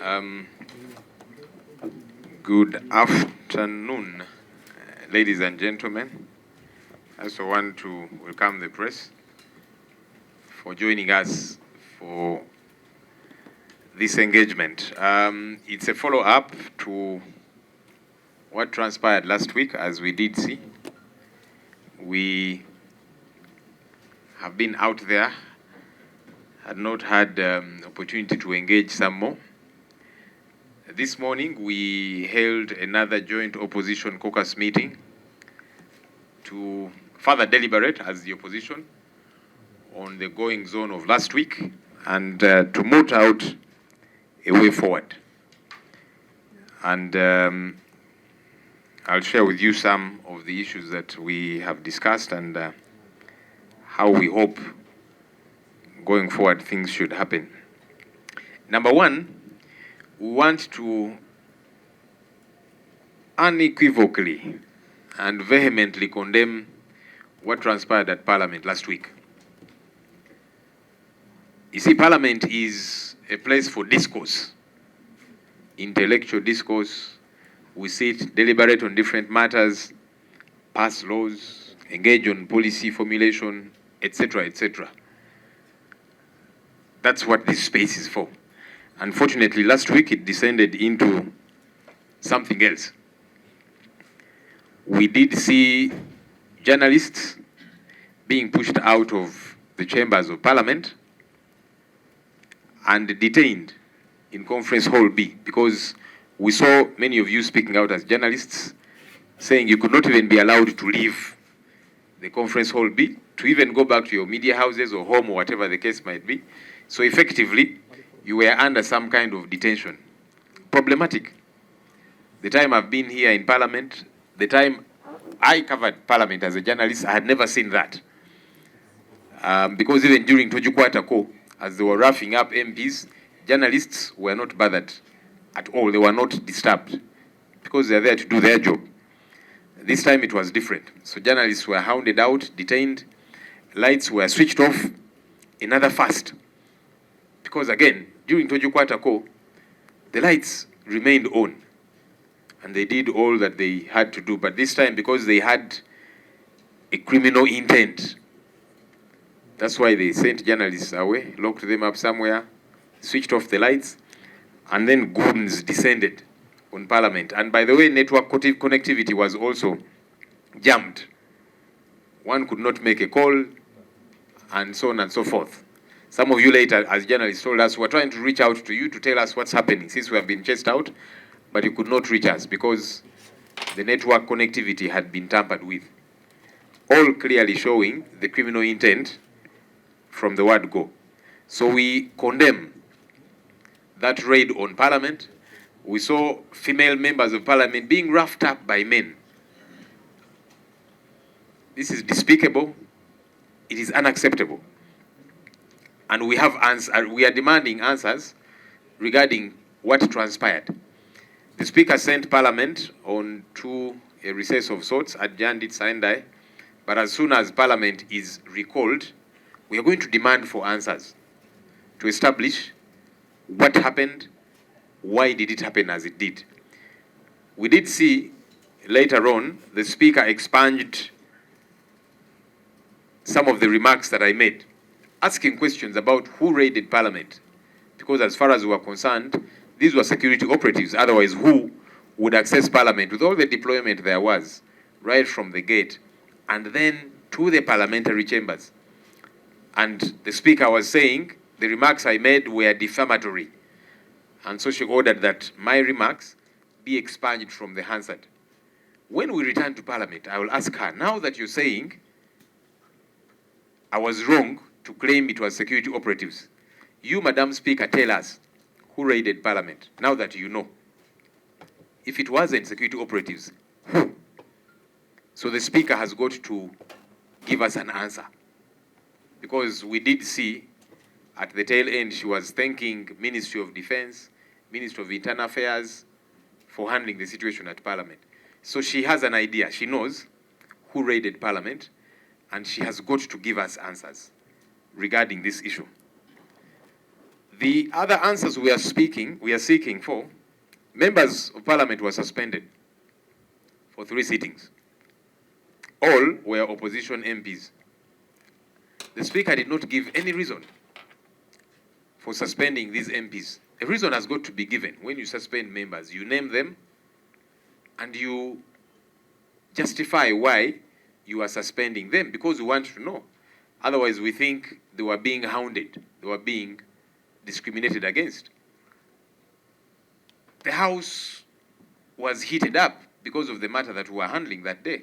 Um, Good afternoon, ladies and gentlemen. I also want to welcome the press for joining us for this engagement. It's a follow-up to what transpired last week. As we did see, we have been out there, had not had opportunity to engage some more. This morning, we held another joint opposition caucus meeting to further deliberate as the opposition on the going zone of last week and to moot out a way forward. And I'll share with you some of the issues that we have discussed and how we hope going forward things should happen. Number one, we want to unequivocally and vehemently condemn what transpired at Parliament last week. You see, Parliament is a place for discourse, intellectual discourse. We sit, deliberate on different matters, pass laws, engage on policy formulation, etc., etc. That's what this space is for. Unfortunately, last week it descended into something else. We did see journalists being pushed out of the chambers of Parliament and detained in Conference Hall B, because we saw many of you speaking out as journalists saying you could not even be allowed to leave the Conference Hall B, to even go back to your media houses or home or whatever the case might be. So effectively, you were under some kind of detention. Problematic. The time I've been here in Parliament, the time I covered Parliament as a journalist, I had never seen that. Because even during Tojukwata Co, as they were roughing up MPs, journalists were not bothered at all. They were not disturbed because they're there to do their job. This time it was different. So journalists were hounded out, detained, lights were switched off, another fast. Because again, during Tojukwata Co, the lights remained on and they did all that they had to do. But this time, because they had a criminal intent, that's why they sent journalists away, locked them up somewhere, switched off the lights, and then goons descended on Parliament. And by the way, network connectivity was also jammed. One could not make a call, and so on and so forth. Some of you later, as journalists, told us, we're trying to reach out to you to tell us what's happening since we have been chased out, but you could not reach us because the network connectivity had been tampered with. All clearly showing the criminal intent from the word go. So we condemn that raid on Parliament. We saw female members of Parliament being roughed up by men. This is despicable. It is unacceptable. And we are demanding answers regarding what transpired. The Speaker sent Parliament on to a recess of sorts, adjourned it Sunday, but as soon as Parliament is recalled, we are going to demand for answers to establish what happened, why did it happen as it did. We did see later on the Speaker expunged some of the remarks that I made, asking questions about who raided Parliament. Because as far as we were concerned, these were security operatives. Otherwise, who would access Parliament with all the deployment there was, right from the gate, and then to the parliamentary chambers? And the Speaker was saying the remarks I made were defamatory. And so she ordered that my remarks be expunged from the Hansard. When we return to Parliament, I will ask her, now that you're saying I was wrong to claim it was security operatives, you, Madam Speaker, tell us who raided Parliament, now that you know. If it wasn't security operatives, who? So the Speaker has got to give us an answer. Because we did see at the tail end, she was thanking Ministry of Defense, Ministry of Internal Affairs for handling the situation at Parliament. So she has an idea. She knows who raided Parliament, and she has got to give us answers regarding this issue. The other answers we are seeking for, members of parliament were suspended for 3 sittings. All were opposition MPs. The Speaker did not give any reason for suspending these MPs. A reason has got to be given. When you suspend members, you name them and you justify why you are suspending them, because we want to know. Otherwise, we think they were being hounded, they were being discriminated against. The House was heated up because of the matter that we were handling that day.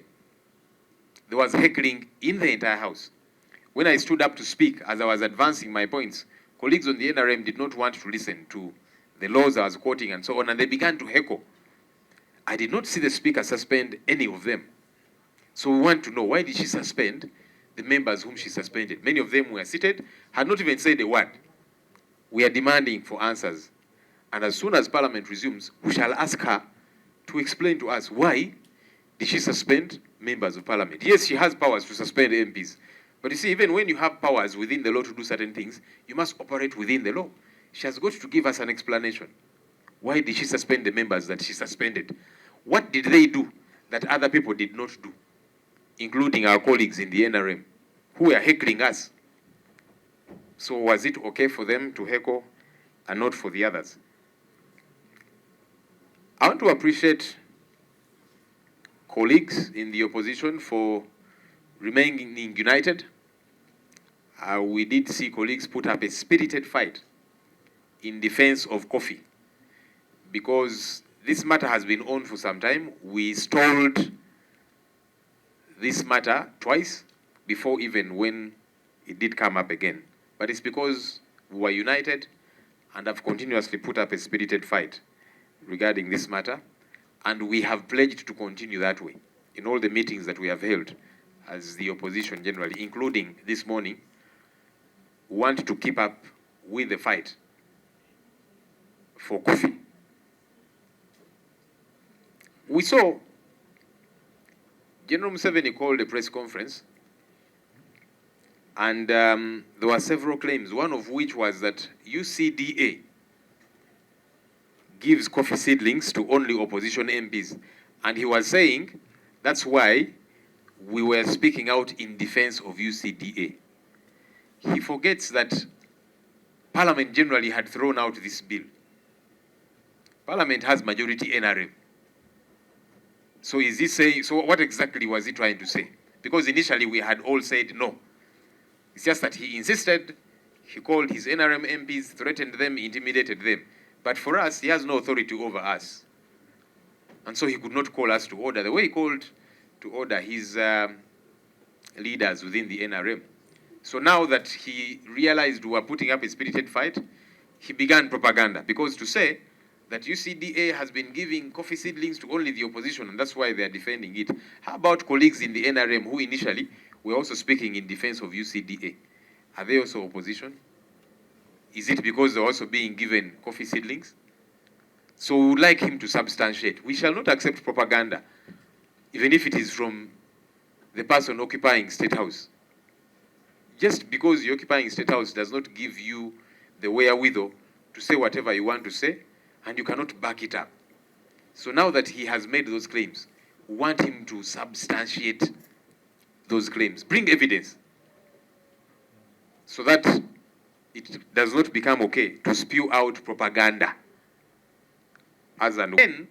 There was heckling in the entire House. When I stood up to speak, as I was advancing my points, colleagues on the NRM did not want to listen to the laws I was quoting and so on, and they began to heckle. I did not see the Speaker suspend any of them. So we want to know, why did she suspend the members whom she suspended? Many of them were seated, had not even said a word. We are demanding for answers. And as soon as Parliament resumes, we shall ask her to explain to us, why did she suspend members of Parliament? Yes, she has powers to suspend MPs. But you see, even when you have powers within the law to do certain things, you must operate within the law. She has got to give us an explanation. Why did she suspend the members that she suspended? What did they do that other people did not do, including our colleagues in the NRM, who were heckling us? So was it okay for them to heckle and not for the others? I want to appreciate colleagues in the opposition for remaining united. We did see colleagues put up a spirited fight in defense of coffee, because this matter has been on for some time. We stalled this matter twice before even when it did come up again. But it's because we were united and have continuously put up a spirited fight regarding this matter, and we have pledged to continue that way in all the meetings that we have held as the opposition generally, including this morning. We want to keep up with the fight for coffee. We saw General Museveni called a press conference, and there were several claims, one of which was that UCDA gives coffee seedlings to only opposition MPs. And he was saying that's why we were speaking out in defense of UCDA. He forgets that Parliament generally had thrown out this bill. Parliament has majority NRM. So is he saying, so what exactly was he trying to say? Because initially we had all said no. It's just that he insisted, he called his NRM MPs, threatened them, intimidated them. But for us, he has no authority over us. And so he could not call us to order the way he called to order his leaders within the NRM. So now that he realized we were putting up a spirited fight, he began propaganda. Because to say that UCDA has been giving coffee seedlings to only the opposition, and that's why they are defending it. How about colleagues in the NRM who initially were also speaking in defense of UCDA? Are they also opposition? Is it because they're also being given coffee seedlings? So we would like him to substantiate. We shall not accept propaganda, even if it is from the person occupying State House. Just because you're occupying State House does not give you the wherewithal to say whatever you want to say, and you cannot back it up. So now that he has made those claims, we want him to substantiate those claims. Bring evidence so that it does not become okay to spew out propaganda. As and when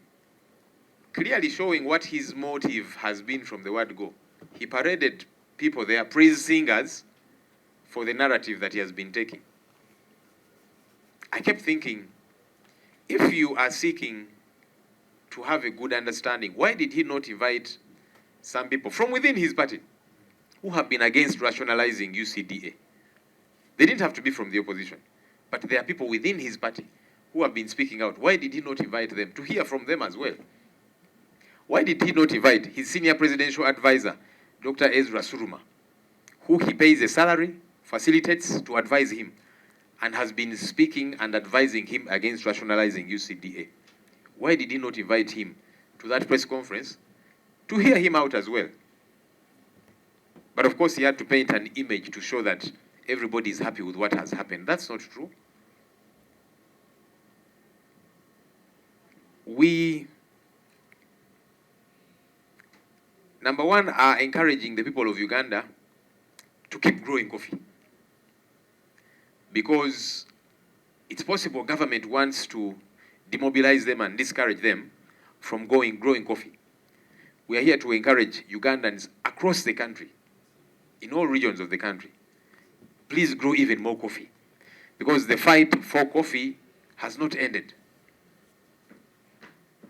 clearly showing what his motive has been from the word go. He paraded people there, praise singers, for the narrative that he has been taking. I kept thinking, if you are seeking to have a good understanding, why did he not invite some people from within his party who have been against rationalizing UCDA? They didn't have to be from the opposition, but there are people within his party who have been speaking out. Why did he not invite them to hear from them as well? Why did he not invite his senior presidential advisor, Dr. Ezra Suruma, who he pays a salary, facilitates to advise him, and has been speaking and advising him against rationalizing UCDA? Why did he not invite him to that press conference to hear him out as well? But of course, he had to paint an image to show that everybody is happy with what has happened. That's not true. We, number one, are encouraging the people of Uganda to keep growing coffee. Because it's possible government wants to demobilize them and discourage them from growing coffee. We are here to encourage Ugandans across the country, in all regions of the country. Please grow even more coffee. Because the fight for coffee has not ended.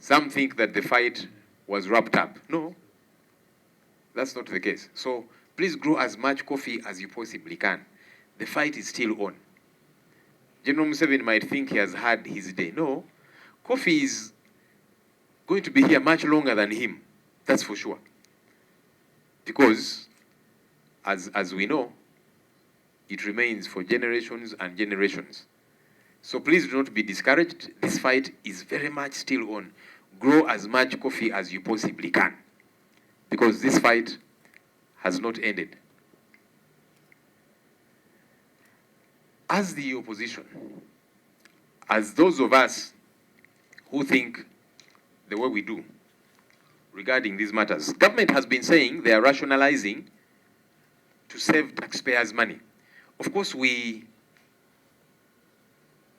Some think that the fight was wrapped up. No, that's not the case. So please grow as much coffee as you possibly can. The fight is still on. General Museveni might think he has had his day. No, coffee is going to be here much longer than him. That's for sure. Because, as we know, it remains for generations and generations. So please do not be discouraged. This fight is very much still on. Grow as much coffee as you possibly can. Because this fight has not ended. As the opposition, as those of us who think the way we do regarding these matters, government has been saying they are rationalizing to save taxpayers' money. Of course, we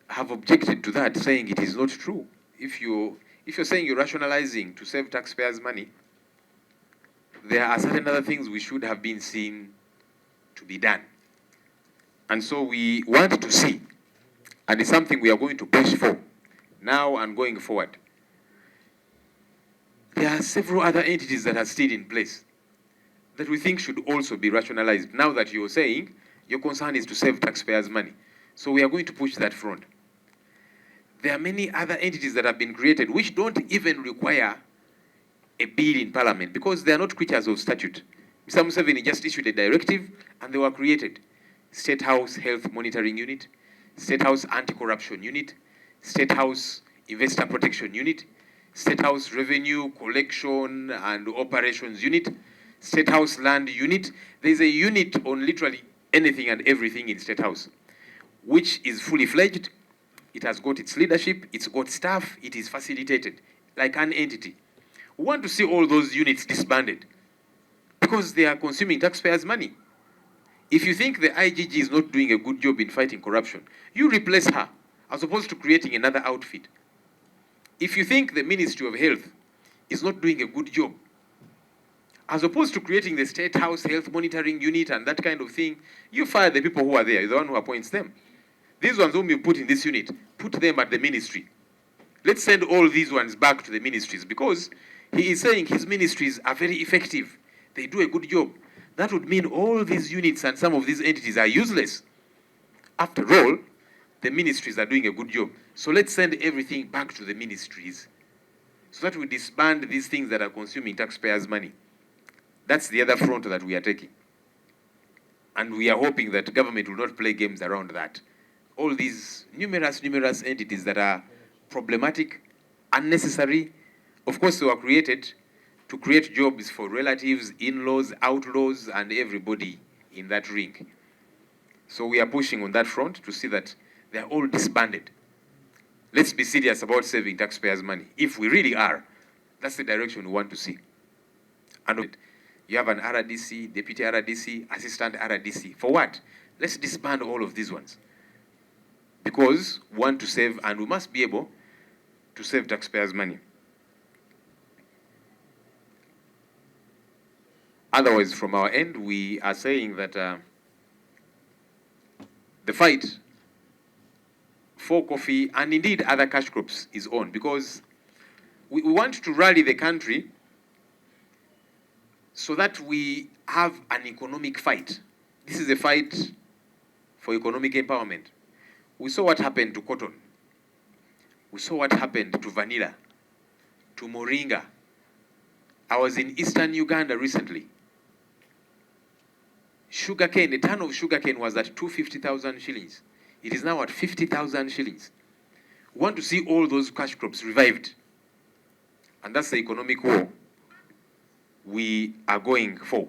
have objected to that, saying it is not true. If you're saying you're rationalizing to save taxpayers' money, there are certain other things we should have been seen to be done. And so we want to see, and it's something we are going to push for now and going forward. There are several other entities that are still in place that we think should also be rationalized. Now that you're saying your concern is to save taxpayers' money. So we are going to push that front. There are many other entities that have been created which don't even require a bill in Parliament because they are not creatures of statute. Mr. Museveni just issued a directive and they were created. State House Health Monitoring Unit, State House Anti-Corruption Unit, State House Investor Protection Unit, State House Revenue Collection and Operations Unit, State House Land Unit. There's a unit on literally anything and everything in State House, which is fully fledged. It has got its leadership, it's got staff, it is facilitated like an entity. We want to see all those units disbanded because they are consuming taxpayers' money. If you think the IGG is not doing a good job in fighting corruption, you replace her as opposed to creating another outfit. If you think the Ministry of Health is not doing a good job, as opposed to creating the State House Health Monitoring Unit and that kind of thing, you fire the people who are there, you're the one who appoints them. These ones whom you put in this unit, put them at the ministry. Let's send all these ones back to the ministries because he is saying his ministries are very effective. They do a good job. That would mean all these units and some of these entities are useless. After all, the ministries are doing a good job. So let's send everything back to the ministries so that we disband these things that are consuming taxpayers' money. That's the other front that we are taking. And we are hoping that government will not play games around that. All these numerous entities that are problematic, unnecessary, of course they were created to create jobs for relatives, in-laws, outlaws, and everybody in that ring. So we are pushing on that front to see that they're all disbanded. Let's be serious about saving taxpayers' money. If we really are, that's the direction we want to see. And you have an RDC, deputy RDC, assistant RDC. For what? Let's disband all of these ones. Because we want to save, and we must be able to save taxpayers' money. Otherwise, from our end, we are saying that the fight for coffee and indeed other cash crops is on because we want to rally the country so that we have an economic fight. This is a fight for economic empowerment. We saw what happened to cotton. We saw what happened to vanilla, to moringa. I was in eastern Uganda recently. Sugarcane, a ton of sugarcane was at 250,000 shillings. It is now at 50,000 shillings. We want to see all those cash crops revived. And that's the economic war we are going for.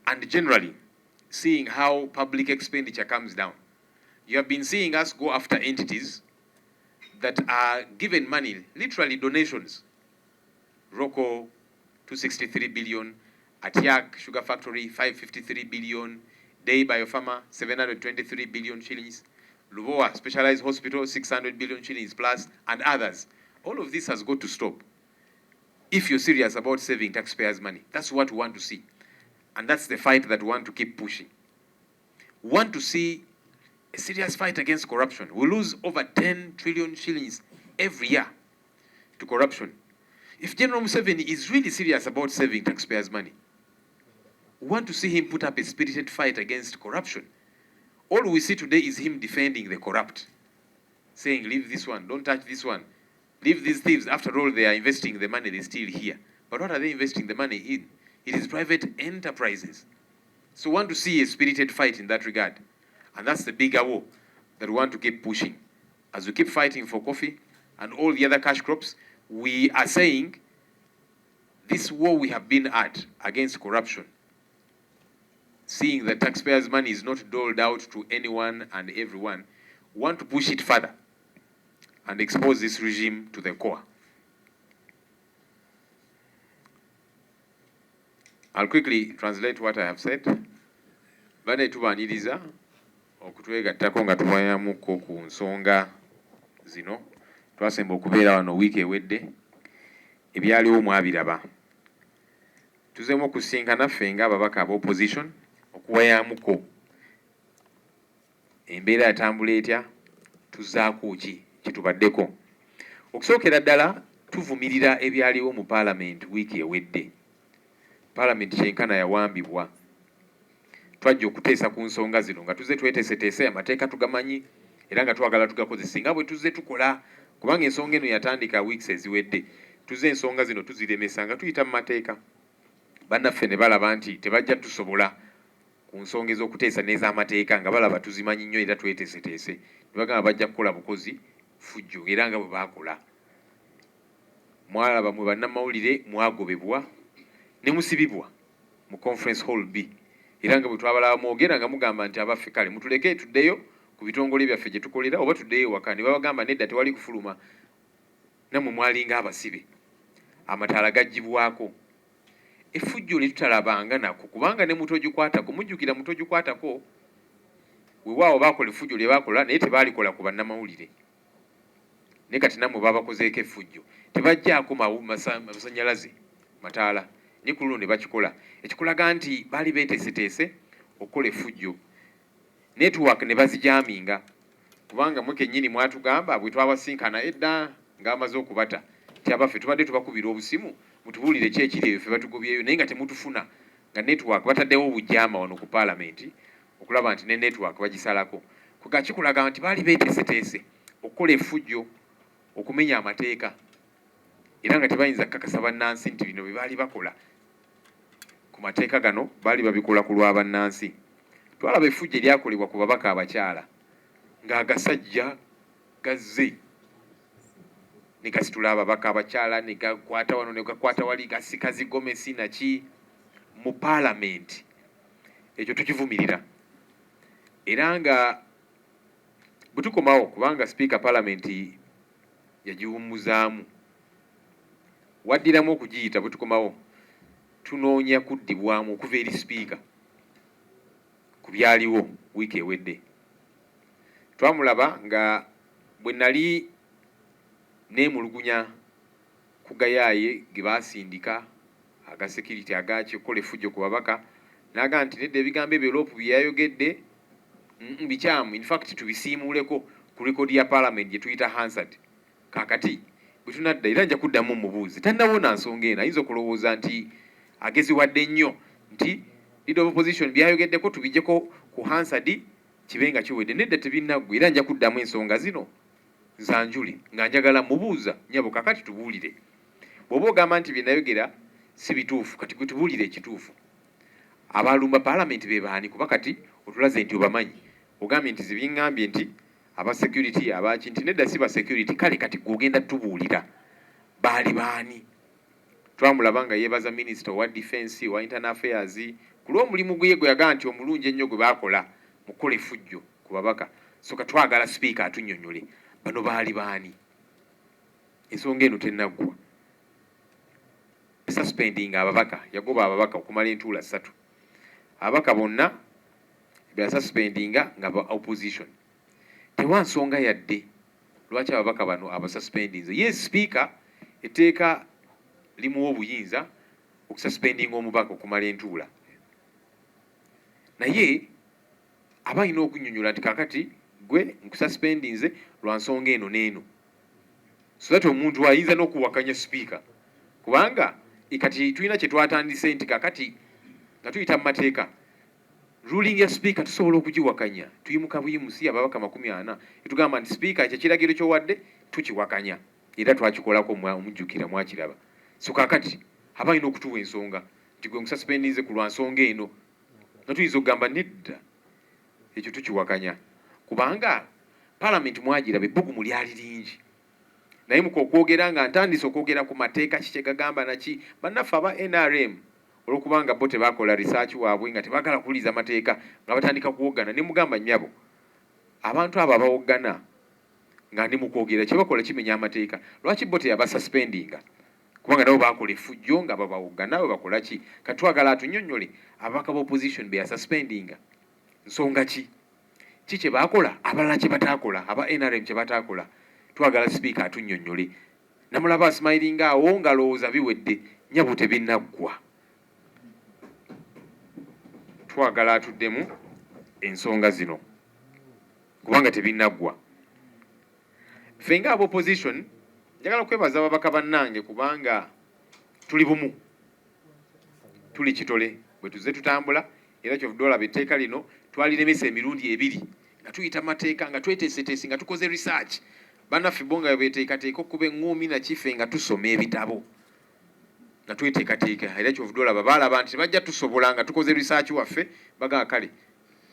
And generally, seeing how public expenditure comes down. You have been seeing us go after entities that are given money, literally donations. Rocco, 263 billion. Atiak Sugar Factory, 553 billion. Day Biopharma, 723 billion shillings. Luvoa Specialized Hospital, 600 billion shillings plus, and others. All of this has got to stop. If you're serious about saving taxpayers' money, that's what we want to see. And that's the fight that we want to keep pushing. We want to see a serious fight against corruption. We lose over 10 trillion shillings every year to corruption. If General Museveni is really serious about saving taxpayers' money, we want to see him put up a spirited fight against corruption. All we see today is him defending the corrupt, saying, leave this one, don't touch this one, leave these thieves. After all, they are investing the money they steal here. But what are they investing the money in? It is private enterprises. So we want to see a spirited fight in that regard. And that's the bigger war that we want to keep pushing. As we keep fighting for coffee and all the other cash crops, we are saying this war we have been at against corruption, seeing that taxpayers' money is not doled out to anyone and everyone, we want to push it further and expose this regime to the core. I'll quickly translate what I have said. Bane tubaniriza okutwegattako nga tuwayamuko ku nsonga zino. Twasemba okubeera wano wiiki ewedde, ebyaliwo mwabiraba. Tuzeemu okusinkana ffe ng'ababaka ab'opposition okuwayamuko embeera yatambula etya, tuzzaako ki kitubaddeko. Okusookera ddala tuvumirira ebyaliwo mu Parliament wiiki ewedde. Parliament kyenkana yawambibwa. Twajja okuteesa ku nsonga zino nga tuzze tweteeseteese amateeka tugamanyi era nga twagala tugakozese nga bwe tuzze tukola, kubanga ensonga eno yatandika weeks eziwedde. Tuzze ensonga zino tuziremesa nga tuyita mu mateeka. Bannaffe ne balaba nti tebajja tusobola ku nsonga ez'okuteesa n'ez'amateeka nga balaba tuzimanyi nnyo era tweteeseteese. Ne bagamba bajja kukola bukozi fujjo era nga bwe baakola. Mwalaba mwe bannamawulire mwagobebwa ne musibibwa mu conference hall B. Era nga bwe twabalaba mwogera nga mugamba nti abaffe kale mutuleke tuddeyo ku bitongole byaffe gye tukolera oba tuddeyo ewaka. Ne babagamba nedda tewali kufuluma, nammwe mwalinga abasibe. Amataala gaggyibwako. Effujjo lye tutalabanga nako kubanga ne mutogikwatako, mujjukira mutogikwatako weewaawo baakola effujjo lye baakola naye tebaalikola ku bannamawulire. Ne kati nammwe babakozeeko effujjo, tebajjaako masannyalaze mataala. Ne ku luno ne bakikola. Ekikulaga nti baali beeteeseteese okukola effujjo. Network ne bazijaaminga kubanga mwe kennyini mwatugamba bwe twabasinkana edda ng'amaze okubata ti abaffe tubadde tubakubira obusimu mutubuulire ki ekiri eyo ffe batugobyeyo naye nga temutufuna, nga network bataddewo obujjaama wano ku Parliament okulaba nti ne network bagisalako. Kuga kikulaga nti baali beeteeseteese okukola effujjo, okumenya amateeka era nga tebayinza kukakasa bannansi nti bino bye baali bakola ku mateeka gano baali babikola ku lwa bannansi. Twalaba effujjo eryakolebwa ku babaka abakyala ng'agasajja gazze ne gasitula ababaka abakyala ne gakwata wano ne gakwata wali gasikazi Gomesi naki mu Parliament. Ekyo tukivumirira era nga bwe tukomawo kubanga Speaker Parliament yagiwummuzaamu waddiramu okugiyita. Bwe tukomawo tunoonya kuddibwamu okuva eri Speaker ku byaliwo wiiki ewedde. Twamulaba nga bwe nali neemulugunya ku gayaaye ge baasindika aga security agaki okukola effujjo ku babaka, n'agamba nti nedda ebigambo ebyo Loopu bye yayogedde bikyamu, in fact tubisiimuuleko ku rekodi ya Parliament gye tuyita Hansard. Kaakati bwe tunadda era nja kuddamu mubuuzi tannawona nsonga eno, ayinza okulowooza nti ageziwadde nnyo nti leader of opposition byayogeddeko tubijjeko ku Hansard kibe nga kiwedde. Nedda tebinnaggwa era nja kuddamu ensonga zino nsanjule nga njagala mubuuza nyabo. Kakati tubuulire, bw'oba ogamba nti bye nayogera si bituufu, kati gwe tubuulire ekituufu. Abalumba Parliament be baani? Kuba kati otulaze nti obamanyi. Ogambye nti zibiŋŋambye nti aba security abaki, nti nedda si ba security. Kale kati gw'ogenda tubuulira baali baani? Twamulaba nga yeebaza Minister wa Defense wa Internal Affairs ku lw'omulimu gwe yagamba nti omulungi ennyo gwe baakola mu kukola effujjo ku babaka. So katwagala Speaker atunnyonnyole bano baali baani. ensonga eno tennaggwa. Suspending ababaka, yagoba ababaka okumala entuula 3. Ababaka bonna bya suspendinga nga ba opposition. Tewa nsonga yadde lwaki ababaka bano abasuspendinze. Yes, speaker etteeka limuwa obuyinza okususpendinga omubaka okumala entuula. Naye abalina okunnyonnyola nti kakati gwe nkususpendinze lwa nsonga eno n'eno. So that omuntu ayinza n'okuwakanya speaker. Kubanga kati tulina kye twatandise nti kakati nga tuyita mu mateeka ruling ya speaker tusobola okugiwakanya. Tuyimuka buyimusi ababaka 40 etugamba nti speaker ekyo kiragiro ky'owadde tukiwakanya era twakikolako omujjukira mwakiraba. So kakati abalina okutuwa ensonga nti gwe nkususpendinze ku lwa nsonga eno nga tuyinza okugamba nedda ekyo tukiwakanya kubanga parliament mwagiraba ebbugumu lyali lingi. Naye mu okwogera nga ntandise okwogera ku mateeka kiki gagamba naki bannaffe aba NRM olwokubanga bo tebakola research waabwe nga tebagala kuwuliriza mateeka nga batandika kuwogana ne mugamba nnyabo abantu abo abawogana nga ndi mu kwogera kye bakola kimenya amateeka. Lwaki bo teyabasuspendinga? Kubanga nabo bakola effujjo nga babawogana bwe bakola ki? Katwagala atunnyonnyole ababaka b'opposition be yasuspendinga nsonga ki? Ki kye bakola abalala kye bataakola aba NRM kye bataakola? Twagala speaker atunnyonnyole. Namulaba smiling awo ngalowooza biwedde nyabo tebinnaggwa. Twagala atuddemu ensonga zino kubanga tebinnaggwa. Ffe nga opposition njagala kwebaza ababaka bannange kubanga tuli bumu, tuli kitole bwe tuzze tutambula era kyovudde olaba etteeka lino twaliremesa emirundi 2 nga tuyita mateeka nga tweteeseteesi nga tukoze research. Bannaffe bo nga beteekateeka okuba eŋŋuumi na kife nga tusoma ebitabo nga tweteekateeka era kyovudde olaba baalaba nti tebajja tusobola nga tukoze research waffe bagaa kale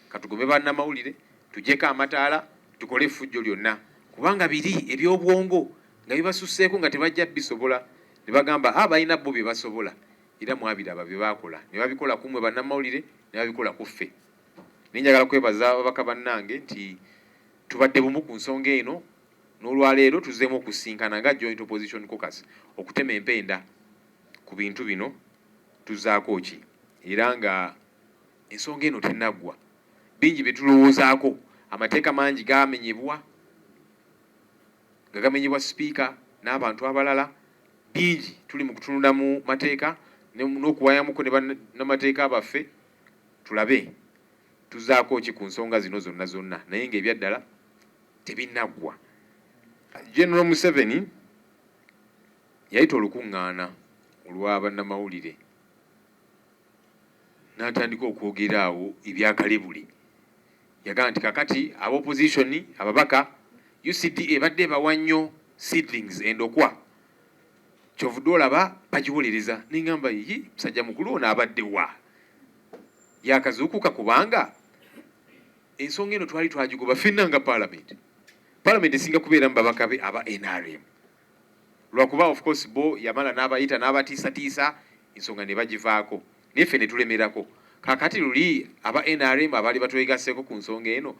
katugome bannamawulire tuggyeko amataala tukole effujjo lyonna kubanga biri eby'obwongo nga bibasusseeko nga tebajja bisobola ne bagamba balina bo bye basobola era mwabiraba bye baakola ne babikola kumwe bannamawulire ne babikola ku ffe. Naye njagala kwebaza ababaka bannange nti tubadde bumu ku nsonga eno n'olwaleero tuzzeemu okusinkana nga joint opposition caucus okutema empenda ku bintu bino tuzaako ki era nga ensonga eno tennaggwa. Bingi bye tulowoozaako amateeka mangi gamenyebwa nga gamenyebwa speaker n'abantu abalala bingi tuli mu kutunula mu mateeka n'okuwayamuko ne bannamateeka baffe tulabe tuzaako ki ku nsonga zino zonna zonna naye ng'ebyaddala tebinnaggwa. General Museveni yayita olukuŋŋaana olw'abannamawulire n'atandika okwogera awo ebyakalebule. Yagamba nti kakati ab'opposition ababaka UCD ebadde bawa nnyo seedlings endokwa kyovudde olaba bagiwolereza neŋŋamba yi musajja mukulu ono abadde wa yakazuukuka kubanga ensonga eno twali twagigoba ffenna nga Parliament esinga kubeera mu babaka be aba NRM lwakuba of course bo yamala n'abayita n'abatiisatiisa ensonga ne bagivaako naye ffe ne tulemerako. Kakati luli aba NRM abaali batwegasseko ku nsonga eno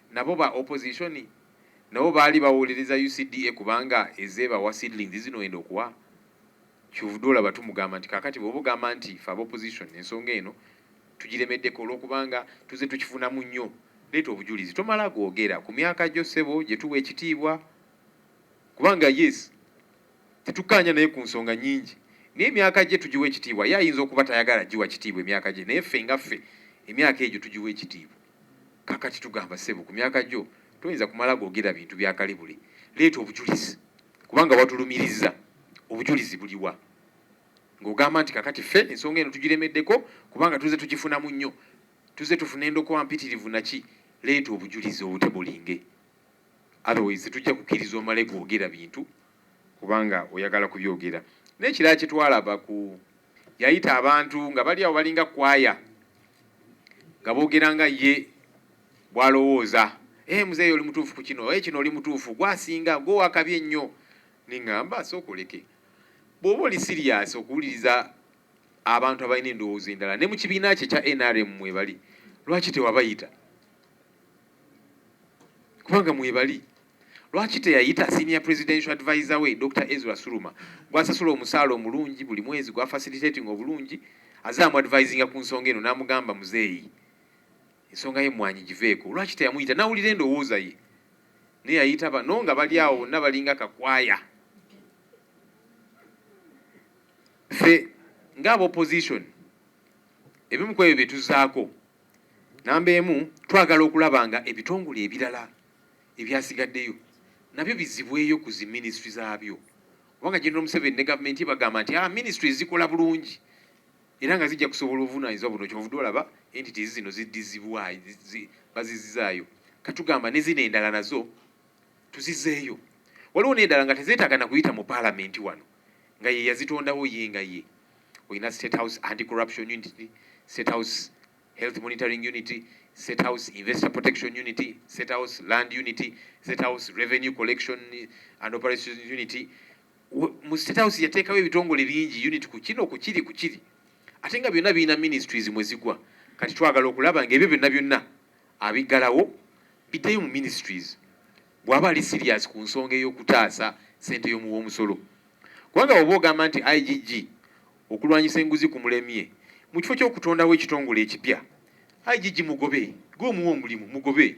nabo ba opposition nabo baali bawolereza UCDA kubanga ezeebawa seedlings zino enda okuwa. Kyovudde olaba tumugamba nti kakati bw'oba ogamba nti ffe aba opposition ensonga eno tugiremeddeko olw'okubanga tuze tukifunamu nnyo leeta obujulizi. Tomala gwogera ku myaka gyo ssebo gye tuwa ekitiibwa kubanga yes tetukkaanya naye ku nsonga nnyingi naye emyaka gye tugiwa ekitiibwa ye ayinza okuba tayagala giwa kitiibwa emyaka gye naye ffe nga ffe emyaka egyo tugiwa ekitiibwa. Kakati tugamba ssebo ku myaka gyo toyinza kumala gwogera bintu bya kalebule leeta obujulizi kubanga watulumiriza obujulizi buliwa ng'ogamba nti kakati ffe ensonga eno tugiremeddeko kubanga tuze tugifunamu nnyo tuze tufuna endokwa mpitirivu naki leeta obujulizi obutebulinge otherwise tujja kukkiriza omale gwogera bintu kubanga oyagala kubyogera. N'ekirala kye twalaba ku yayita abantu nga bali awo balinga kwaya nga boogera nga ye bw'alowooza muzeeyi oli mutuufu ku kino kino oli mutuufu gwasinga gwe wakabye ennyo neŋŋamba sooka oleke bw'oba oli serious okuwuliriza abantu abalina endowooza endala ne mu kibiina kye kya NRM mwebali lwaki tewabayita kubanga mwebali Lwaki teyayita senior presidential advisor we Dr. Ezra Suluma gwasasula omusaala omulungi buli mwezi gwa facilitating obulungi azaamu advising ku nsonga eno n'amugamba muzeeyi ensonga ye Mwanyi giveeko. Lwaki teyamuyita nawulira endowooza ye naye yayita bano nga bali awo bonna balinga kakwaya. Ffe ng'aba opposition ebimu ku ebyo bye tuzzaako namba emu twagala okulaba nga ebitongole ebirala ebyasigaddeyo nabyo bizibweyo ku zi ministry zaabyo. Kubanga General Museveni ne gavumenti bagamba nti ministries zikola bulungi era nga zijja kusobola obuvunaanyizibwa buno. Kyovudde olaba entities zino ziddizibwayo bazizizaayo. Katugamba ne zino endala nazo tuzizeeyo. Waliwo n'endala nga tezeetaaga na kuyita mu parliament wano nga ye yazitondawo ye nga ye. Oyina State House Anti-Corruption Unity, State House Health Monitoring Unity, State House Investor Protection Unity, State House Land Unity, State House Revenue Collection and Operations Unity. Mu State House yateekawo ebitongole bingi unit ku kino ku kiri ate nga byonna birina ministries mwe zigwa. Kati twagala okulaba ng'ebyo byonna abiggalawo biddeyo mu ministries bw'aba ali serious ku nsonga ey'okutaasa ssente y'omuwoomusolo. Kubanga oba ogamba nti IGG okulwanyisa enguzi ku mulemye mu kifo ky'okutondawo ekitongole ekipya IGG mugobe gw'omuwa omulimu mugobe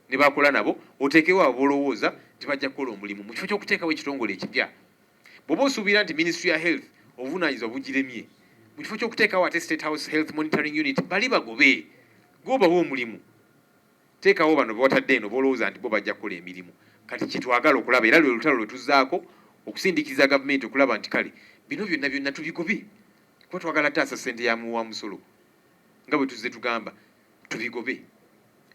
ne bakola nabo oteekewo abolowooza tebajja kukola omulimu mu kifo ky'okuteekawo ekitongole ekipya. Bw'oba osuubira nti ministry ya health obuvunaanyizibwa bugiremye mu kifo ky'okuteekawo ate State House Health Monitoring Unit bali bagobe gw'obawa omulimu teekawo bano bwatadde eno bolowooza nti bo bajja kukola emirimu. Kati kitwagala okulaba era lwe lutalo lwe tuzzaako okusindikiza gavumenti okulaba nti kale bino byonna tubigobe kuba twagala taasa ssente ya muwa musolo nga bwe tuzze tugamba tubigobe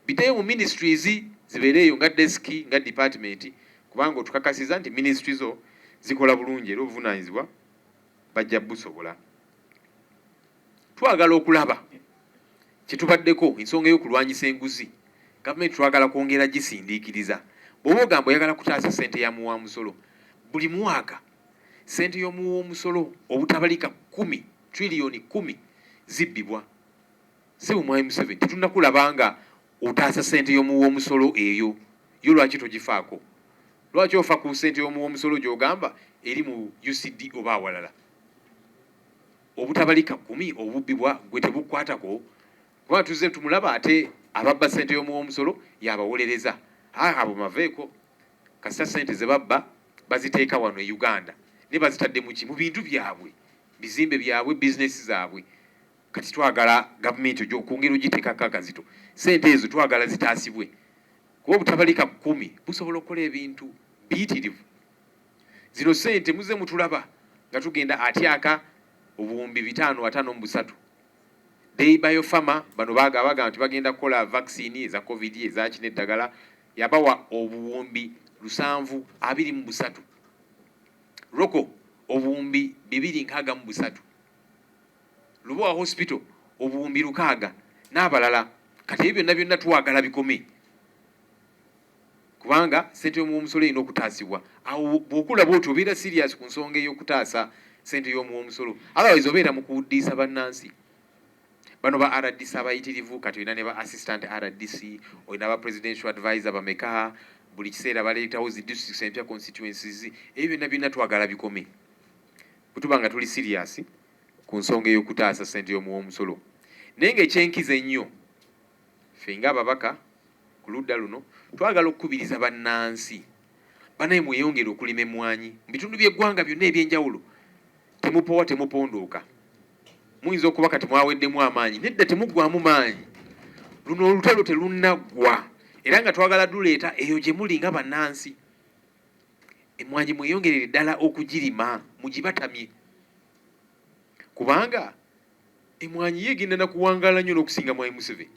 biddeyo mu ministries zibeereeyo nga deski nga department kubanga otukakasiza nti ministries zo zikola bulungi era obuvunaanyizibwa bajja busobola. Twagala okulaba kyetubaddeko ensonga y'okulwanyisa enguzi gavumenti twagala kwongera gisindiikiriza. Bw'oba ogamba oyagala kutaasa ssente ya muwa musolo buli mwaka ssente y'omuwa omusolo obutabalika 10 trillion 10 zibbibwa. Ssebo Mwami Museveni tetunnakulaba nga otaasa ssente y'omuwa omusolo eyo yo lwaki togifaako? Lwaki ofa ku ssente y'omuwa omusolo gy'ogamba eri mu UCD oba awalala? Obutabalika 10 obubbibwa gwe tebukwatako kuba tuzze tumulaba ate ababba ssente y'omuwa omusolo yabawolereza abo maveeko kasita ssente ze babba baziteeka wano e Uganda ne bazitadde mu bintu byabwe bizimbe byabwe bizinesi zaabwe. Kati twagala gavumenti gy'okungera ogiteekako akazito ssente ezo twagala zitaasibwe kuba obutabalika 10 busobola okukola ebintu biyitirivu. Zino ssente muze mutulaba nga tugenda atyaka obuwumbi 553 Day Biopharma bano bagamba nti bagenda kukola vaccine eza COVID eza kino eddagala yabawa obuwumbi 723 Roko obuwumbi 263 Lubowa Hospital obuwumbi 600 n'abalala. Kati ebyo byonna twagala bikome kubanga ssente y'omuwa omusolo erina okutaasibwa. Awo bw'okulaba oti obeera serious ku nsonga ey'okutaasa ssente y'omuwa omusolo otherwise obeera mu kuwuddiisa bannansi. Bano ba RDC abayitirivu kati olina ne ba assistant RDC olina ba presidential advisor bameka buli kiseera baleetawo zi districts empya constituencies. Ebyo byonna twagala bikome kutuba nga tuli serious ku nsonga ey'okutaasa ssente y'omuwa omusolo. Naye ng'ekyenkiza ennyo ffe ng'ababaka ku ludda luno twagala okukubiriza bannansi banaye mweyongere okulima emmwanyi mu bitundu by'eggwanga byonna eby'enjawulo. Temupowa temupondooka. Muyinza okuba kati mwaweddemu amaanyi nedda temuggwamu maanyi. Luno olutalo terunaggwa era nga twagala duleeta eyo gye muli nga bannansi. Emmwanyi mweyongerere ddala okugirima mugibatamye kubanga emmwanyi yegenda nakuwangaala nnyo n'okusinga Mwami Museveni.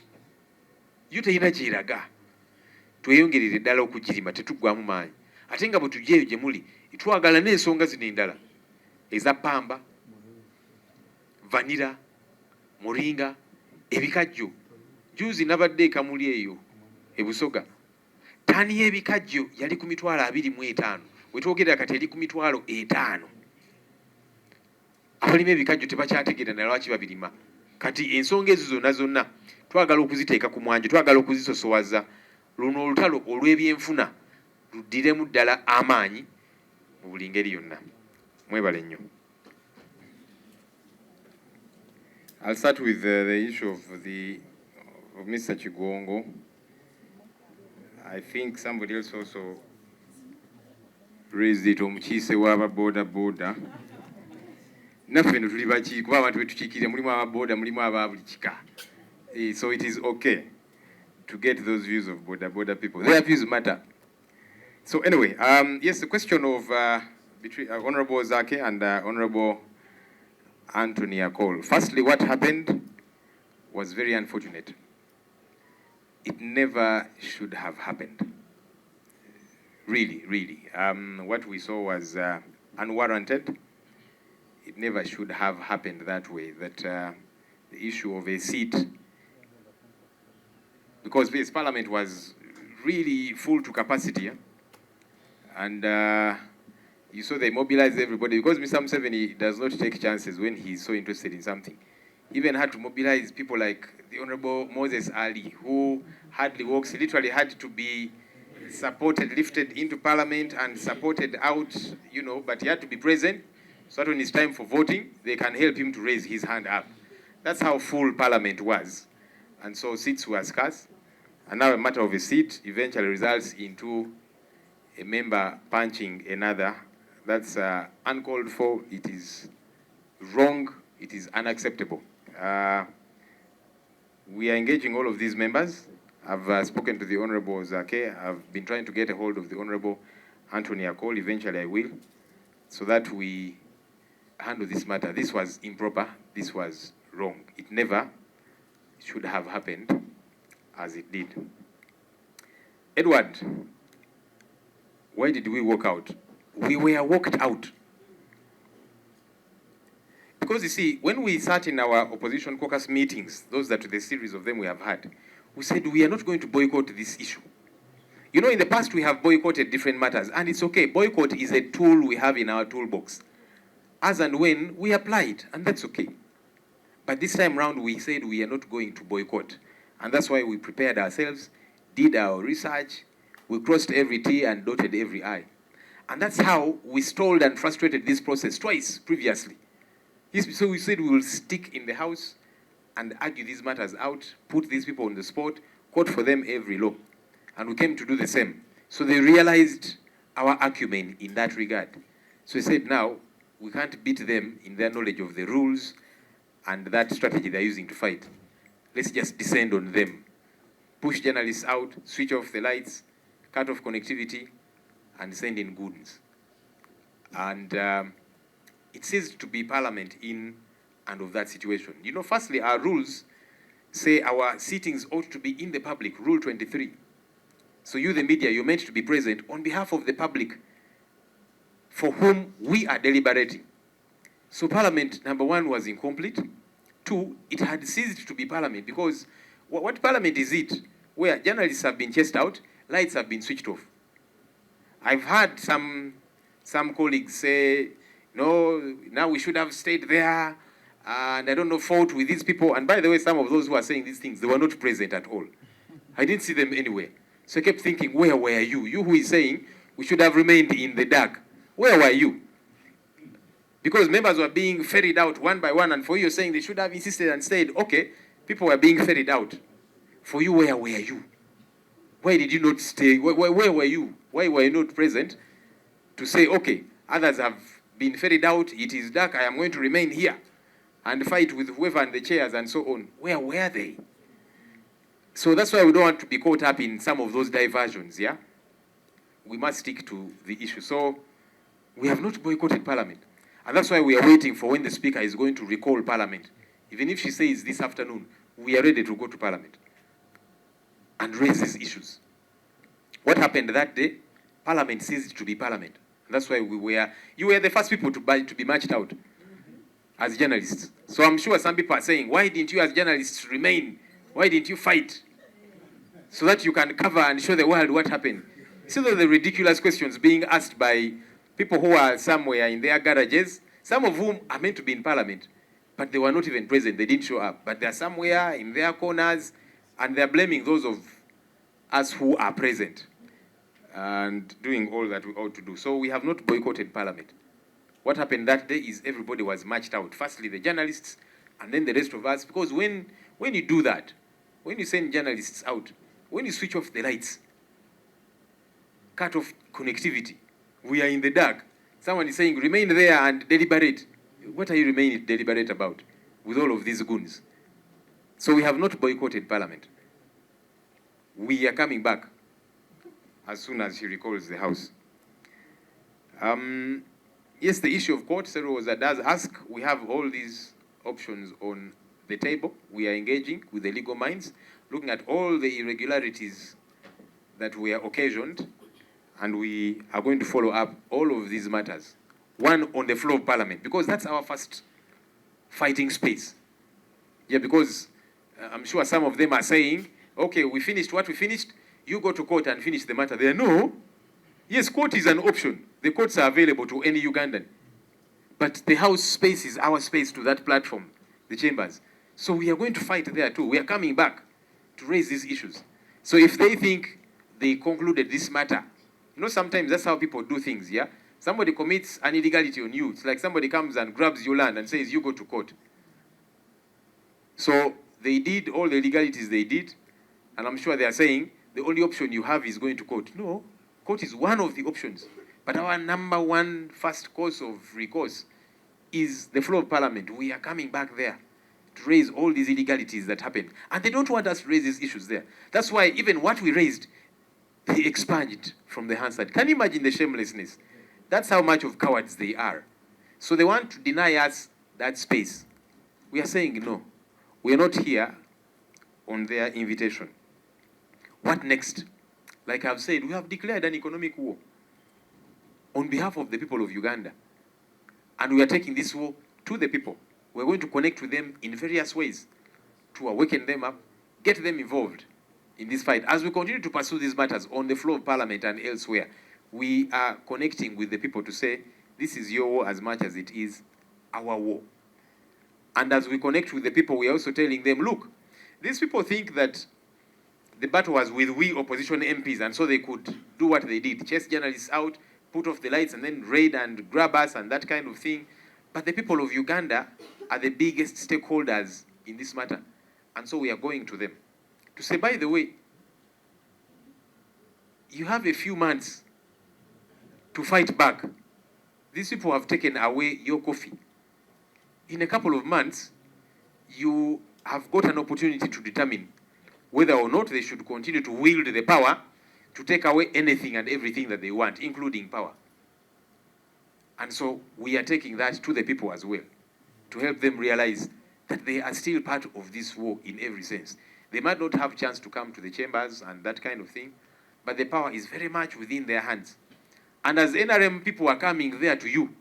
Yo terina gyeraga. Tweyongerere ddala okugirima tetuggwamu maanyi ate nga bwe tujjaeyo gye muli twagala n'ensonga zino endala eza pamba vanira moringa ebikajjo. Juzi nabadde ekamuli eyo ebusoga ttaani y'ebikajjo yali ku 25,000 wetwogerera kati eri ku 5,000. Abalima ebikajjo tebakyategeera na lwaki babirima. Kati ensonga ezo zonna twagala okuziteeka ku mwanjo twagala okuzisosowaza. Luno olutalo olw'ebyenfuna luddiremu ddala amaanyi mu buli ngeri yonna. Mwebale nnyo. I'll start with the issue of Mr. Chigongo. I think somebody else also raised it omukiise w'aba boda. Naffe no tuli baki kuba abantu betukiikirira mulimu aba boda mulimu aba buli kika. So it is okay to get those views of boda people. Their views matter. So anyway, yes, the question of between Honorable Zake and Honorable Anthony Akol. Firstly, what happened was very unfortunate. It never should have happened. Really. What we saw was unwarranted. It never should have happened that way, that the issue of a seat, because this parliament was really full to capacity, and you saw they mobilized everybody, because Mr. Museveni does not take chances when he's so interested in something. Even had to mobilize people like the Honorable Moses Ali, who hardly walks, he literally had to be supported, lifted into parliament and supported out, you know, but he had to be present, so that when it's time for voting, they can help him to raise his hand up. That's how full parliament was. And so seats were scarce. And now a matter of a seat eventually results into a member punching another. That's uncalled for. It is wrong. It is unacceptable. We are engaging all of these members. I've spoken to the Honorable Zake. I've been trying to get a hold of the Honorable Anthony Akol. Eventually I will, so that we handle this matter. This was improper. This was wrong. It never should have happened as it did. Edward, why did we walk out? We were walked out. Because you see, when we sat in our opposition caucus meetings, those that the series of them we have had, we said we are not going to boycott this issue. You know, in the past we have boycotted different matters, and it's okay. Boycott is a tool we have in our toolbox. As and when we apply it, and that's okay. But this time round we said we are not going to boycott. And that's why we prepared ourselves, did our research, we crossed every T and dotted every I. And that's how we stalled and frustrated this process twice previously. So we said we will stick in the House and argue these matters out, put these people on the spot, quote for them every law. And we came to do the same. So they realized our acumen in that regard. So we said now, we can't beat them in their knowledge of the rules and that strategy they're using to fight. Let's just descend on them. Push journalists out, switch off the lights, cut off connectivity, and send in goons. And it ceased to be parliament in and of that situation. You know, firstly, our rules say our sittings ought to be in the public, Rule 23. So you, the media, you're meant to be present on behalf of the public for whom we are deliberating. So parliament, number one, was incomplete. Two, it had ceased to be parliament, because what parliament is it? Where journalists have been chased out, lights have been switched off. I've heard some colleagues say, no, now we should have stayed there, and I don't know, fought with these people. And by the way, some of those who are saying these things, they were not present at all. I didn't see them anywhere. So I kept thinking, where were you? You who is saying we should have remained in the dark. Where were you? Because members were being ferried out one by one, and for you saying they should have insisted and stayed, okay, people were being ferried out. For you, where were you? Why did you not stay? Where were you? Why were you not present to say, okay, others have been ferried out, it is dark, I am going to remain here and fight with whoever and the chairs and so on? Where were they? So that's why we don't want to be caught up in some of those diversions, yeah? We must stick to the issue. So we have not boycotted Parliament. And that's why we are waiting for when the Speaker is going to recall Parliament. Even if she says this afternoon, we are ready to go to Parliament and raise these issues. What happened that day? Parliament ceased to be Parliament. And that's why you were the first people to be marched out as journalists. So I'm sure some people are saying, why didn't you as journalists remain? Why didn't you fight? So that you can cover and show the world what happened. See the ridiculous questions being asked by people who are somewhere in their garages, some of whom are meant to be in Parliament, but they were not even present, they didn't show up. But they're somewhere in their corners, and they're blaming those of us who are present. and doing all that we ought to do. So we have not boycotted Parliament. What happened that day is everybody was marched out. Firstly, the journalists, and then the rest of us. Because when you do that, when you send journalists out, when you switch off the lights, cut off connectivity, we are in the dark. Someone is saying, remain there and deliberate. What are you remaining deliberate about with all of these goons? So we have not boycotted Parliament. We are coming back as soon as he recalls the House. Yes, the issue of court, Sero does ask, we have all these options on the table. We are engaging with the legal minds, looking at all the irregularities that were occasioned, and we are going to follow up all of these matters. One, on the floor of Parliament, because that's our first fighting space. Yeah, because I'm sure some of them are saying, okay, we finished what we finished, you go to court and finish the matter there. No. Yes, court is an option. The courts are available to any Ugandan. But the House space is our space to that platform, the chambers. So we are going to fight there too. We are coming back to raise these issues. So if they think they concluded this matter, you know, sometimes that's how people do things, yeah? Somebody commits an illegality on you. It's like somebody comes and grabs your land and says, you go to court. So they did all the illegalities they did, and I'm sure they are saying, the only option you have is going to court. No, court is one of the options. But our number one first course of recourse is the floor of Parliament. We are coming back there to raise all these illegalities that happened. And they don't want us to raise these issues there. That's why even what we raised, they expunged from the Hansard. Can you imagine the shamelessness? That's how much of cowards they are. So they want to deny us that space. We are saying no. We are not here on their invitation. What next? Like I've said, we have declared an economic war on behalf of the people of Uganda. And we are taking this war to the people. We're going to connect with them in various ways to awaken them up, get them involved in this fight. As we continue to pursue these matters on the floor of Parliament and elsewhere, we are connecting with the people to say, this is your war as much as it is our war. And as we connect with the people, we are also telling them, look, these people think that the battle was with we opposition MPs, and so they could do what they did, chase journalists out, put off the lights, and then raid and grab us and that kind of thing. But the people of Uganda are the biggest stakeholders in this matter. And so we are going to them to say, by the way, you have a few months to fight back. These people have taken away your coffee. In a couple of months, you have got an opportunity to determine whether or not they should continue to wield the power to take away anything and everything that they want, including power. And so we are taking that to the people as well, to help them realize that they are still part of this war in every sense. They might not have a chance to come to the chambers and that kind of thing, but the power is very much within their hands. And as NRM people are coming there to you,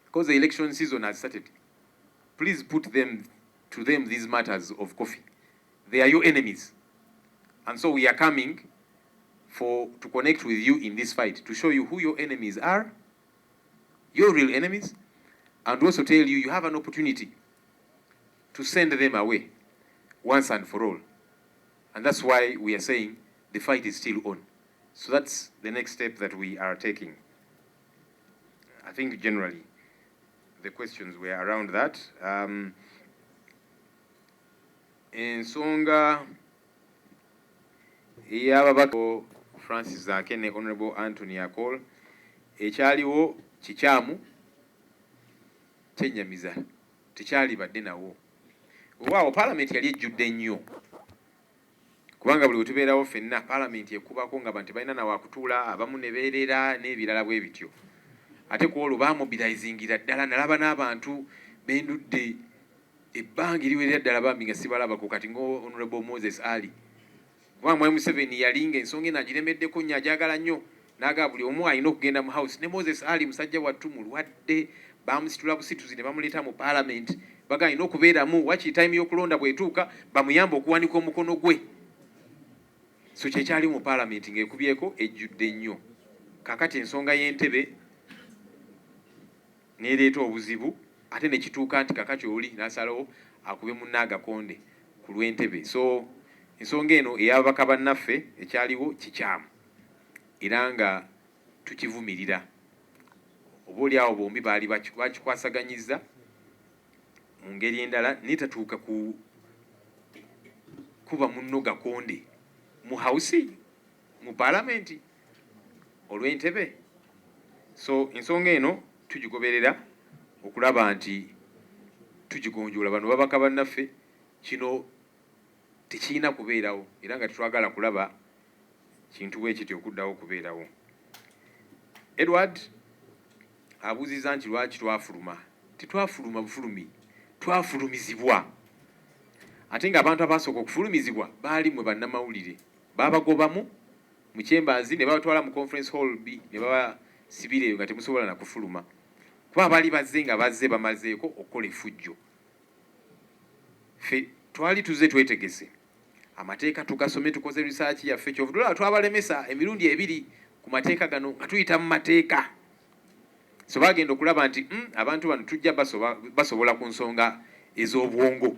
because the election season has started, please put them to them these matters of coffee. They are your enemies. And so we are coming to connect with you in this fight, to show you who your enemies are, your real enemies, and also tell you you have an opportunity to send them away once and for all. And that's why we are saying the fight is still on. So that's the next step that we are taking. I think generally the questions were around that. Ensonga ey'ababaka Francis Akene, Honorable Anthony Akol, ekyaliwo kikyamu kyennyamiza tekyalibadde nawo. Waawo Parliament yali ejjudde nnyo, kubanga buli wetubeerawo ffenna Parliament ekubako nga bantu balina nawakutuula, abamu ne beerera n'ebirala bwe bityo. Ate ku olwo bamobilizingira ddala, nalaba n'abantu bendudde ebbanga eriwerera ddala bambi nga sibalabako, kati ngo Honorable Moses Ali. Kubanga Mwami Museveni yalinga ensonga eno agiremeddeko nnyo, agyagala nnyo, n'agamba buli omu alina okugenda mu House. Ne Moses Ali musajja wattu mulwadde, bamusitula busituzi ne bamuleeta mu Parliament, baga alina okubeeramu, wakiri time y'okulonda bw'etuuka bamuyamba okuwanika omukono gwe. So kyekyali mu Parliament ng'ekubyeko ejjudde nnyo. Kakati ensonga y'entebe n'ereeta obuzibu, ate ne kituuka nti kakati oli n'asalawo akube munnaagakonde ku lw'entebe. So ensonga eno ey'ababaka bannaffe ekyaliwo kikyamu. era nga tukivumirira. Oba oli awo bombi baali bakikwasaganyiza mu ngeri endala netatuuka kuba munno gakonde mu hausi mu palamenti olw'entebe. So ensonga eno tugigoberera okulaba nti tugigonjoola. Bano babaka bannaffe kino tekirina kubeerawo era nga tetwagala kulaba kintu bwe kityo okuddawo okubeerawo. Edward abuuziza nti lwaki twafuluma. Tetwafuluma bufulumi, twafulumizibwa. Ate ng'abantu abasooka okufulumizibwa baali mwe bannamawulire, babagobamu mu kyembazi ne babatwala mu conference hall B ne babasibira eyo nga temusobola na kufuluma. Kuba baali bazze nga bazze bamazeeko okukola effujjo. Ffe twali tuzze twetegese amateeka tugasome, tukoze research yaffe. Kyovudula twabalemesa emirundi ebiri ku mateeka gano nga tuyita mu mateeka. So bagenda okulaba nti abantu bano tujja basobola ku nsonga ez'obwongo.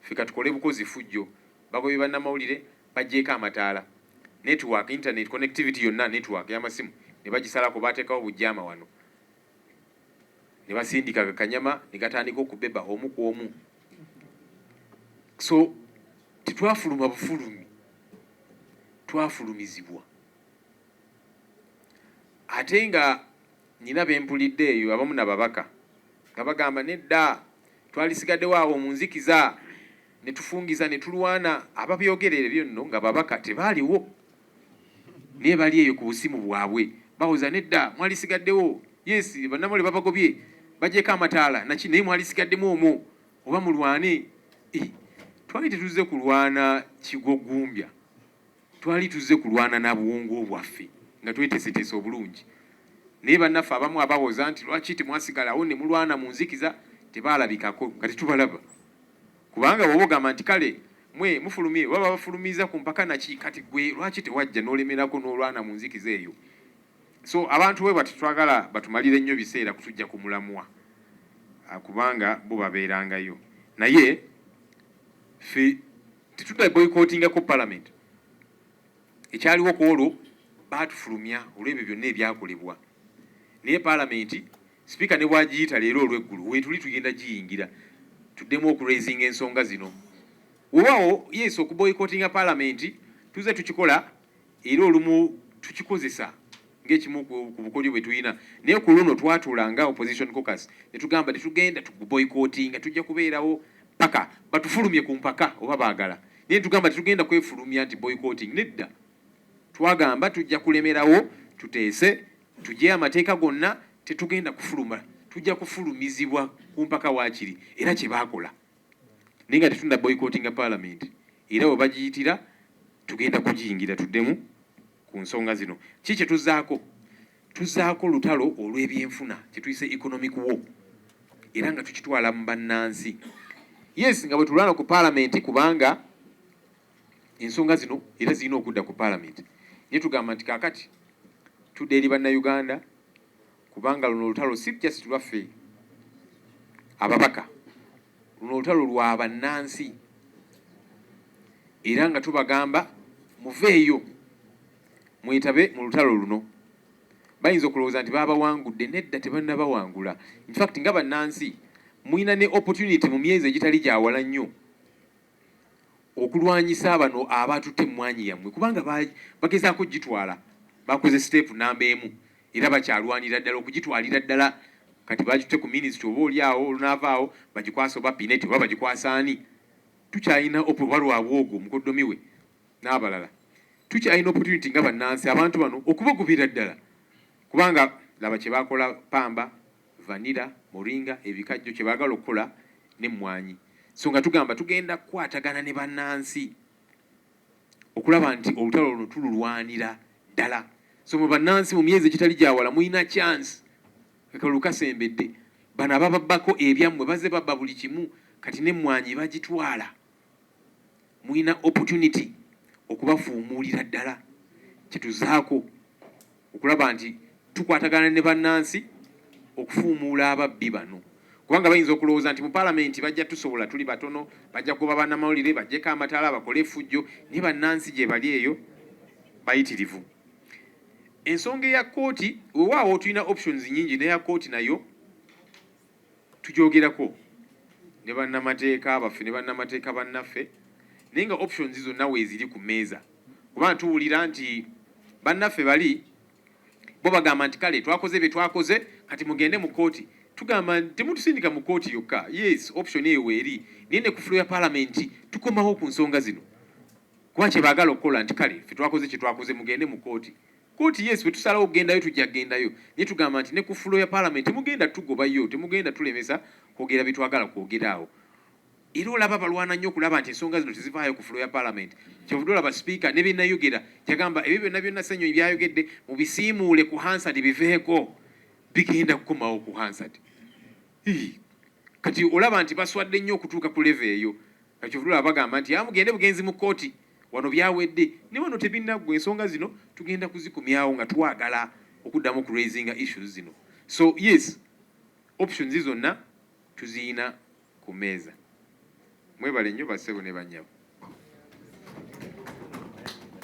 Ffe katukole bukozi fujjo. Bagobye bannamawulire bagjeeko amataala. Network, internet connectivity yonna network y'amasimu ne bagisalako bateekawo bujjama wano. Ne basindika kanyama ne gatandika okubeba omu ku omu. So tetwafuluma bufulumi, twafulumizibwa. Ate nga nina bempulidde eyo abamu nababaka nga bagamba nedda twalisigaddewo awo mu nzikiza ne tufungiza ne tulwana. Ababyogerera ebyo nno nga babaka tebaaliwo naye bali eyo ku busimu bwabwe bawoza nedda mwalisigaddewo. Yes, bannamawulire babagobye bajeeko amataala naki naye mwalisigaddemu omwo oba mulwane. Twali tetuzze kulwana kigogumbya, twali tuzze kulwana na buwongo bwaffe nga tweteeseteese obulungi. Naye bannaffe abamu abawoza nti lwaki temwasigalawo ne mulwana mu nzikiza tebaalabikako nga tetubalaba. Kubanga bw'oba ogamba nti kale mwe mufulumye baba bafulumiza ku mpaka naki, kati gwe lwaki tewajja n'olemerako n'olwana mu nzikiza eyo. So abantu bwe bati twagala batumalire nnyo biseera kutujja ku mulamwa kubanga bo babeerangayo. Naye ffe tetudda boycottingako parliament. Ekyaliwo ku olwo baatufulumya olw'ebyo byonna ebyakolebwa. Naye parliament sipiika ne bwagiyita leero olw'eggulu weetuli tugenda giyingira tuddemu okuraisinga ensonga zino. Wewaawo yes okuboycottinga parliament tuze tukikola era olumu tukikozesa ng'ekimu ku bukodyo bwe tulina. Naye ku luno twatuulanga opposition caucus ne tugamba tetugenda tuboycottinga, tujja kubeerawo paka batufulumye ku mpaka oba baagala. Naye tugamba tetugenda kwefulumya nti boycotting, nedda. Twagamba tujja kulemerawo tuteese tujje amateeka gonna, tetugenda kufuluma, tujja kufulumizibwa ku mpaka waakiri era kye baakola. Naye nga tetunda boycottinga parliament era bwe bagiyitira tugenda kugiyingira tuddemu ku nsonga zino. Ki kye tuzzaako? Tuzzaako lutalo olw'ebyenfuna kye tuyise economic war era nga tukitwala mu bannansi. Yes, nga bwe tulwana ku parliament kubanga ensonga zino era zirina okudda ku parliament. Naye tugamba nti kaakati tudde eri bannayuganda kubanga luno olutalo si just lwaffe ababaka, luno olutalo lwa bannansi era nga tubagamba muveeyo mwetabe mu lutalo luno. Bayinza okulowooza nti babawangudde, nedda tebannabawangula. In fact nga bannansi mulina ne opportunity mu myezi egitali gyawala nnyo okulwanyisa bano abatutte emmwanyi yammwe kubanga bagezaako gitwala. Bakoze step namba emu era bakyalwanira ddala okugitwalira ddala. Kati bagitutte ku minisitule oba oli awo olunaavaawo bagikwasa oba pineti oba bagikwasa ani. Tukyalina oba lwabwogo mukoddomi we n'abalala. Tukyalina opportunity nga bannansi abantu bano okubagobera ddala kubanga laba kye bakola pamba, vanira, moringa, ebikajjo kye baagala okukola n'emmwanyi. So nga tugamba tugenda kukwatagana ne bannansi okulaba nti olutalo luno tululwanira ddala. So mu bannansi mu myezi egitali gyawala mulina chance akalulu kasembedde. Bano abababbako ebyammwe bazze babba buli kimu kati n'emmwanyi bagitwala. Mulina opportunity okubafuumuulira ddala. Kye tuzaako okulaba nti tukwatagana ne bannansi okufuumuula ababbi bano kubanga bayinza okulowooza nti mu parliament bajja tusobola tuli batono bajja kuba bannamawulire bajjeko amataala bakole effujjo. Naye bannansi gye bali eyo bayitirivu. ensonga ya kooti weewaawo tulina options nyingi neya kooti nayo tugyogerako ne bannamateeka baffe ne bannamateeka bannaffe naye nga options zonna weeziri ku mmeeza kuba tuwulira nti bannaffe bali bo bagamba nti kale twakoze bye twakoze kati mugende mu kooti tugamba temutusindika mu kooti yokka yes option eyo weeri naye ne ku fulo ya paalamenti tukomawo ku nsonga zino kuba kye baagala okukola nti kale ffe twakoze kye twakoze mugende mu kooti kooti yes bwe tusalawo okugendayo tujja kugendayo naye tugamba nti ne ku fulo ya paalamenti temugenda tugobayo temugenda tulemesa kwogera bye twagala kwogeraawo era olaba balwana nnyo okulaba nti ensonga zino tezivaayo ku fulo ya paalamenti kyovudde olaba sipiika ne byennayogera kyagamba ebyo byonna byonna Ssenyonyi byayogedde mubisiimuule ku hansard biveeko bigenda kukomawo ku hansard kati olaba nti baswadde nnyo okutuuka ku leve eyo kyovudde olaba bagamba nti mugende bugenzi mu kooti wano byawedde ne wano tebinnaggwa ensonga zino tugenda kuzikumyawo nga twagala okuddamu ku raisinga issues zino so yes options zonna tuziyina ku mmeeza mwebale nnyo bassebo ne bannyabo